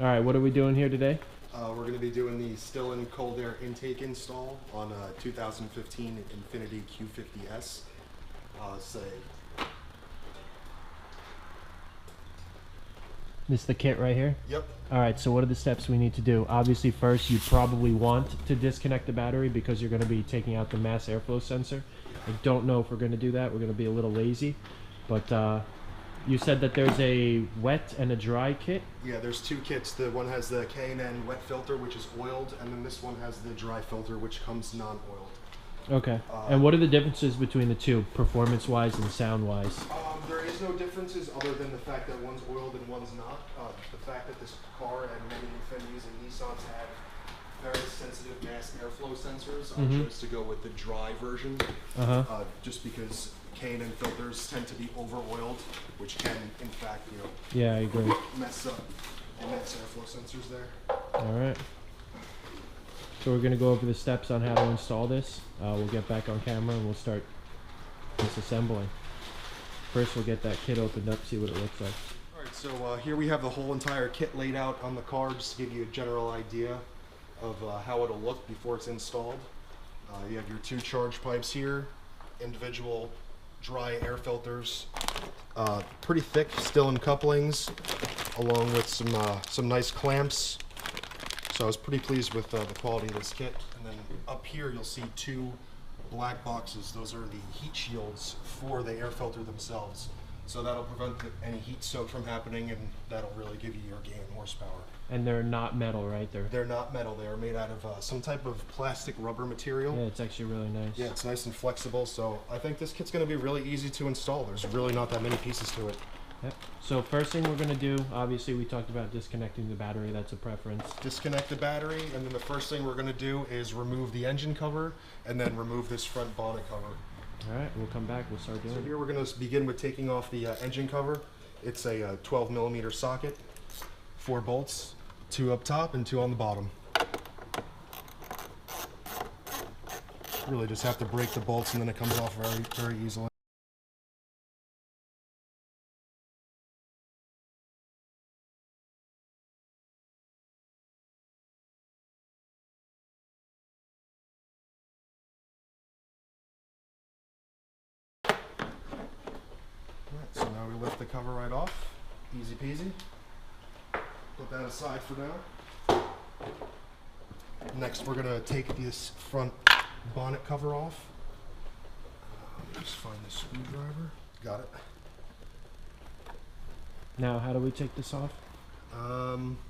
All right, what are we doing here today? We're going to be doing the Stillen cold air intake install on a 2015 Infiniti Q50s. This is the kit right here? Yep. All right, so what are the steps we need to do? Obviously, first, you probably want to disconnect the battery because you're going to be taking out the mass airflow sensor. I don't know if we're going to do that. We're going to be a little lazy. But you said that there's a wet and a dry kit? Yeah, there's two kits. The one has the K&N wet filter, which is oiled, and then this one has the dry filter, which comes non-oiled. Okay. And what are the differences between the two, performance-wise and sound-wise? There is no differences other than the fact that one's oiled and one's not. The fact that this car and many Infinitis and Nissans have very sensitive mass airflow sensors. I chose to go with the dry version, just because K&N filters tend to be over-oiled, which can, in fact, Yeah, I agree. mess up the mass airflow sensors there. All right. So we're going to go over the steps on how to install this. We'll get back on camera and we'll start disassembling. First, we'll get that kit opened up, see what it looks like. All right, so here we have the whole entire kit laid out on the car, just to give you a general idea of how it'll look before it's installed. You have your two charge pipes here, individual dry air filters, pretty thick Stillen couplings, along with some nice clamps. So I was pretty pleased with the quality of this kit. And then up here you'll see two black boxes. Those are the heat shields for the air filter themselves. So that'll prevent any heat soak from happening, and that'll really give you your gain horsepower. And they're not metal, right? They're not metal. They are made out of some type of plastic rubber material. Yeah, it's actually really nice. Yeah, it's nice and flexible. So I think this kit's going to be really easy to install. There's really not that many pieces to it. Yep. So first thing we're going to do, obviously we talked about disconnecting the battery. That's a preference. Disconnect the battery, and then the first thing we're going to do is remove the engine cover, and then remove this front bonnet cover. All right, we'll come back. We'll start doing it. So here we're going to begin with taking off the engine cover. It's a 12 millimeter socket, 4 bolts, 2 up top and 2 on the bottom. Really just have to break the bolts, and then it comes off very, very easily. So now we lift the cover right off, easy peasy. Put that aside for now. Next we're going to take this front bonnet cover off. Just find the screwdriver. Got it. Now, how do we take this off?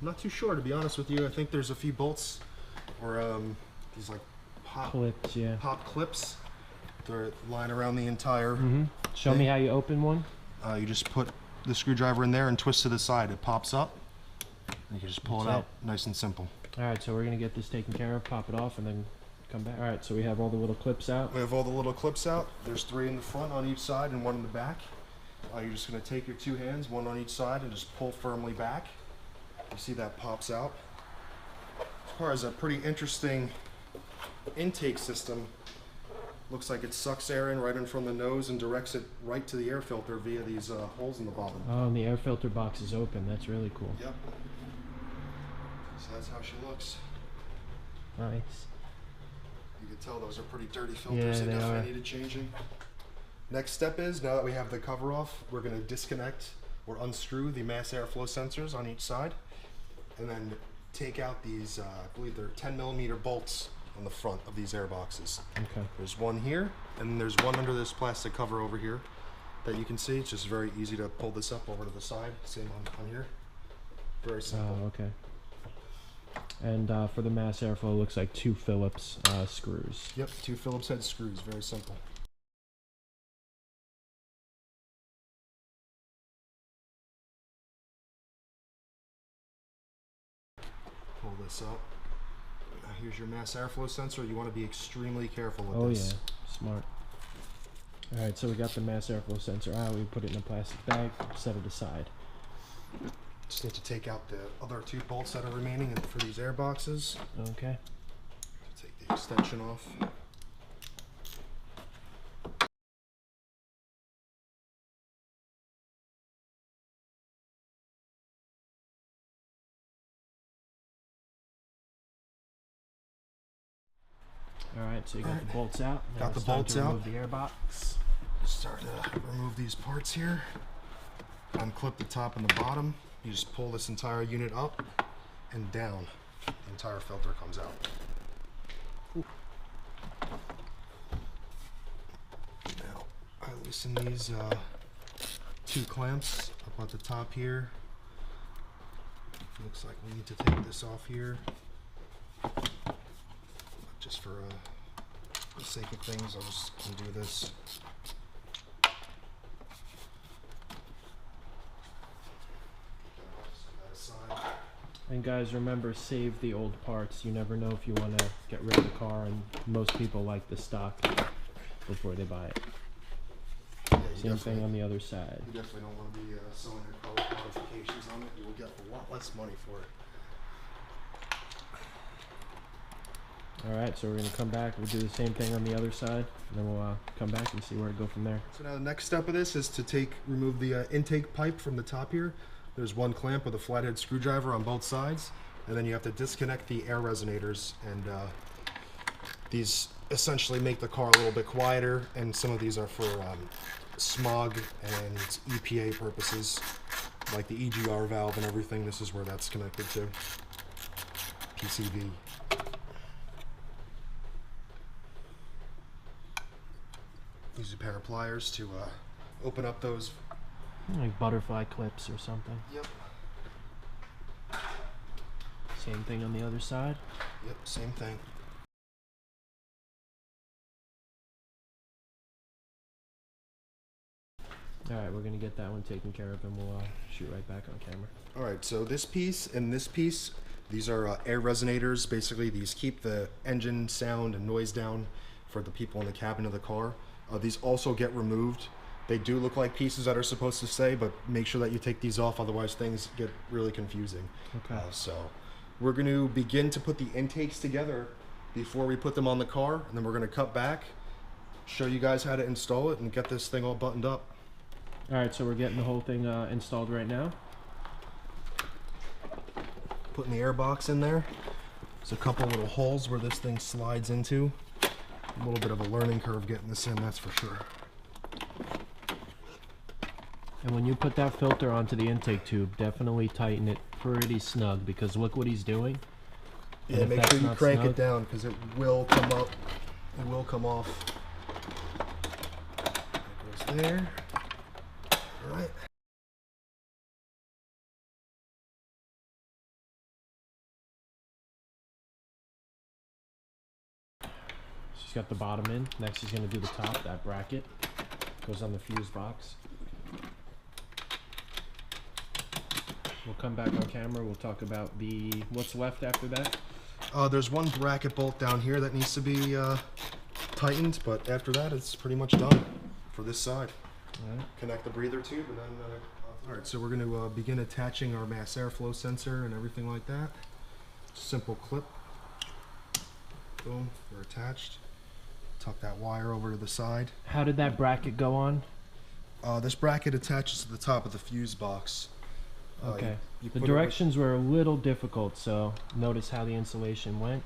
Not too sure, to be honest with you. I think there's a few bolts or these like pop Clips, yeah. pop clips. They're lying around the entire Show me how you open one. You just put the screwdriver in there and twist to the side. It pops up. And you can just pull it out. Nice and simple. All right, so we're going to get this taken care of, pop it off, and then come back. All right, so we have all the little clips out. We have all the little clips out. There's 3 in the front on each side and 1 in the back. You're just going to take your 2 hands, 1 on each side, and just pull firmly back. You see that pops out. This car has a pretty interesting intake system. Looks like it sucks air in right in from the nose and directs it right to the air filter via these holes in the bottom. Oh, and the air filter box is open. That's really cool. Yep. So that's how she looks. Nice. You can tell those are pretty dirty filters. Yeah, They they definitely are. needed changing. Next step is, now that we have the cover off, we're going to disconnect or unscrew the mass airflow sensors on each side, and then take out these, I believe they're 10 millimeter bolts on the front of these air boxes. Okay. There's one here, and there's one under this plastic cover over here that you can see. It's just very easy to pull this up over to the side. Same on here. Very simple. Oh, okay. And for the mass airflow, it looks like 2 Phillips screws. Yep, 2 Phillips head screws. Very simple. Pull this up. Now here's your mass airflow sensor. You want to be extremely careful with this. Oh yeah, smart. All right, so we got the mass airflow sensor out. We put it in a plastic bag, set it aside. Just need to take out the other 2 bolts that are remaining for these air boxes. Okay. Take the extension off. All right, so you got the bolts out. Now Got the it's time bolts to out. remove the air box. Start to remove these parts here. Unclip the top and the bottom. You just pull this entire unit up and down. The entire filter comes out. Ooh. Now, I loosen these 2 clamps up at the top here. Looks like we need to take this off here. Just for the sake of things, I'll just undo this. And guys, remember, save the old parts. You never know if you want to get rid of the car, and most people like the stock before they buy it. Yeah, Same thing on the other side. You definitely don't want to be selling your car with modifications on it. You will get a lot less money for it. Alright, so we're going to come back, we'll do the same thing on the other side, and then we'll come back and see where to go from there. So now the next step of this is to remove the intake pipe from the top here. There's 1 clamp with a flathead screwdriver on both sides, and then you have to disconnect the air resonators, and these essentially make the car a little bit quieter, and some of these are for smog and EPA purposes, like the EGR valve and everything. This is where that's connected to. PCV. Use a pair of pliers to open up those. Like butterfly clips or something. Yep. Same thing on the other side. Yep, same thing. Alright, we're going to get that one taken care of, and we'll shoot right back on camera. Alright, so this piece and this piece, these are air resonators. Basically, these keep the engine sound and noise down for the people in the cabin of the car. These also get removed. They do look like pieces that are supposed to stay, but make sure that you take these off, otherwise things get really confusing. Okay. So we're going to begin to put the intakes together before we put them on the car, and then we're going to cut back, show you guys how to install it, and get this thing all buttoned up. Alright, so we're getting the whole thing installed right now. Putting the air box in there. There's a couple little holes where this thing slides into. A little bit of a learning curve getting this in, that's for sure. And when you put that filter onto the intake tube, definitely tighten it pretty snug, because look what he's doing. Yeah, make sure you crank it down, because it will come up. It will come off. That goes there. Alright. She's got the bottom in. Next he's going to do the top. That bracket goes on the fuse box. We'll come back on camera. We'll talk about what's left after that. There's 1 bracket bolt down here that needs to be tightened, but after that it's pretty much done for this side. All right. Connect the breather tube, and then alright, so we're going to begin attaching our mass airflow sensor and everything like that. Simple clip. Boom, they're attached. Tuck that wire over to the side. How did that bracket go on? This bracket attaches to the top of the fuse box. Okay. You The put directions were a little difficult, so notice how the insulation went.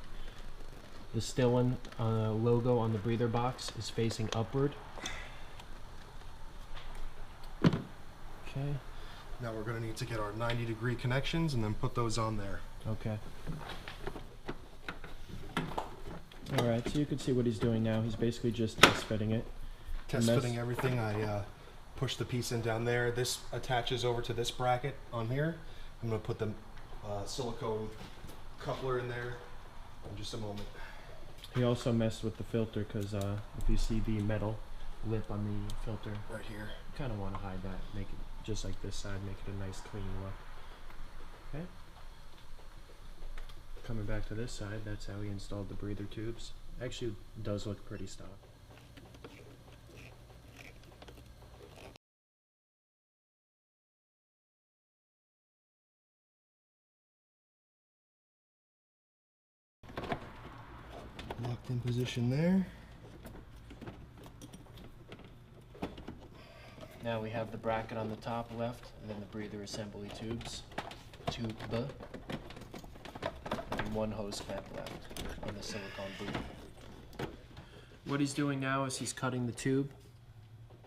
The Stillen logo on the breather box is facing upward. Okay. Now we're going to need to get our 90-degree connections and then put those on there. Okay. Alright, so you can see what he's doing now. He's basically just test fitting it. Test fitting everything. I push the piece in down there. This attaches over to this bracket on here. I'm going to put the silicone coupler in there in just a moment. He also messed with the filter, because if you see the metal lip on the filter, Right here. you kind of want to hide that. Make it just like this side, make it a nice clean look. Okay. Coming back to this side, that's how he installed the breather tubes. Actually, it does look pretty stock. Locked in position there. Now we have the bracket on the top left, and then the breather assembly tubes. Tube and 1 hose clamp left on the silicone breather. what he's doing now is he's cutting the tube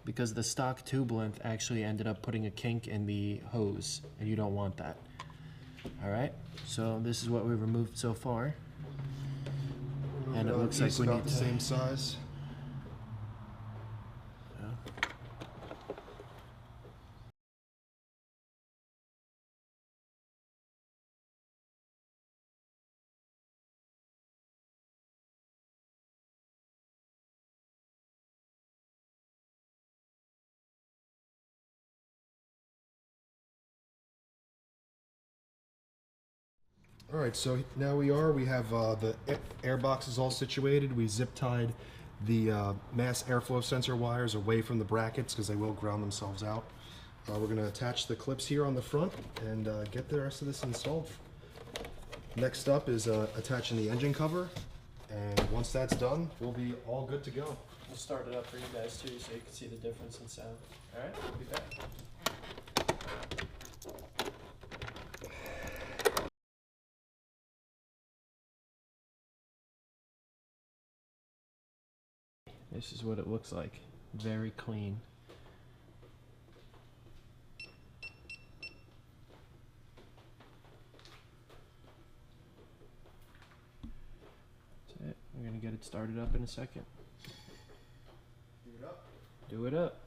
because the stock tube length actually ended up putting a kink in the hose, and you don't want that. All right, so this is what we've removed so far, and it looks like we about need the to. same size. All right, so now we have the air boxes all situated. We zip tied the mass airflow sensor wires away from the brackets because they will ground themselves out. We're going to attach the clips here on the front and get the rest of this installed. Next up is attaching the engine cover, and once that's done, we'll be all good to go. We'll start it up for you guys too, so you can see the difference in sound. All right, we'll be back. This is what it looks like. Very clean. That's it. We're gonna get it started up in a second. Do it up. Do it up.